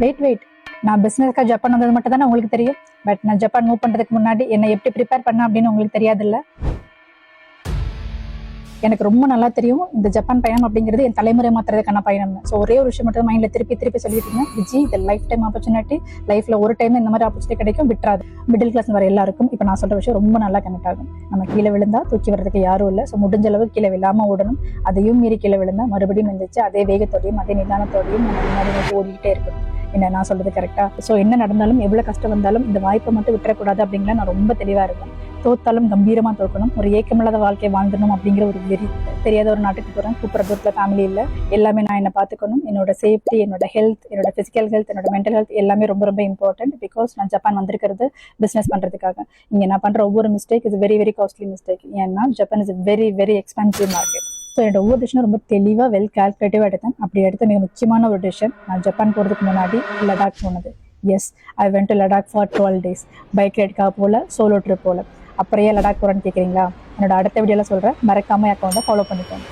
Wait wait, நான் பிசினஸ்க்காக Japan வந்தது மட்டும் தானே உங்களுக்கு தெரியும். பட் நான் ஜப்பான் மூவ் பண்றதுக்கு முன்னாடி என்னை எப்படி ப்ரிப்பேர் பண்ண அப்படின்னு உங்களுக்கு தெரியாதுல்ல. எனக்கு ரொம்ப நல்லா தெரியும் இந்த ஜப்பான் பயணம் அப்படிங்கிறது என் தலைமுறை மாத்துறதுக்கான பயணம். ஸோ ஒரே ஒரு விஷயம் மட்டும் மைண்ட்ல திருப்பி சொல்லிட்டு இருந்தேன், விஜி இந்த லைஃப் டைம் ஆப்பர்ச்சுனிட்டி, லைஃப்ல ஒரு டைம் இந்த மாதிரி ஆப்பர்ச்சுனிட்டி கிடைக்கும், விட்டுறாது. மிடில் கிளாஸ் வர எல்லாருக்கும் இப்போ நான் சொல்ற விஷயம் ரொம்ப நல்லா கனெக்ட் ஆகும். நம்ம கீழே விழுந்தா தூக்கி வரதுக்கு யாரும் இல்லை. ஸோ முடிஞ்ச அளவு கீழே விழாம ஓடணும். அதையும் மீறி கீழே விழுந்தா மறுபடியும் இருந்துச்சு அதே வேகத்தோடையும் அதே நிதானத்தோடையும் நம்ம முன்னாடி நோக்கி ஓடிக்கிட்டே இருக்கணும். என்ன நான் சொல்றது கரெக்டா? ஸோ என்ன நடந்தாலும் எவ்வளவு கஷ்டம் வந்தாலும் இந்த வாய்ப்பை மட்டும் விட்டுறக்கூடாது அப்படிங்கிற நான் ரொம்ப தெளிவா இருக்கேன். தோத்தாலும் கம்பீரமா தோக்கணும், ஒரு ஏக்கமில்லாத வாழ்க்கையை வாழ்ந்தணும் அப்படிங்கிற ஒரு வெறி. தெரியாத ஒரு நாட்டுக்கு போறேன், கூப்பிட்ற தூரத்துல ஃபேமிலி இல்லை, எல்லாமே நான் என்ன பார்த்துக்கணும். என்னோட சேஃப்டி, என்னோட ஹெல்த், என்னோட பிசிக்கல் ஹெல்த், என்னோட மென்டல் ஹெல்த் எல்லாமே ரொம்ப ரொம்ப இம்பார்ட்டன்ட். பிகாஸ் நான் ஜப்பான் வந்திருக்கிறது பிசினஸ் பண்றதுக்காக. இங்க நான் பண்ற ஒவ்வொரு mistake is very very costly mistake. ஏன்னா Japan is very very expensive market. So என்னோட ஒவ்வொரு டிசிஷனும் ரொம்ப தெளிவாக வெல் கால்குலேட்டிவாக எடுத்தேன். அப்படி எடுத்த மிக முக்கியமான ஒரு டிசிஷன், நான் ஜப்பான் போகிறதுக்கு முன்னாடி லடாக் போனது. Yes, I went to Ladakh for 12 days. Bike ரைடுக்காக போல, சோலோ ட்ரிப் போல. அப்புறம் ஏன் லடாக் போகிறேன்னு கேட்குறீங்களா? என்னோட அடுத்த வீடியோவில் சொல்கிறேன், மறக்காம அக்கௌண்ட்டை ஃபாலோ பண்ணிக்கோங்க.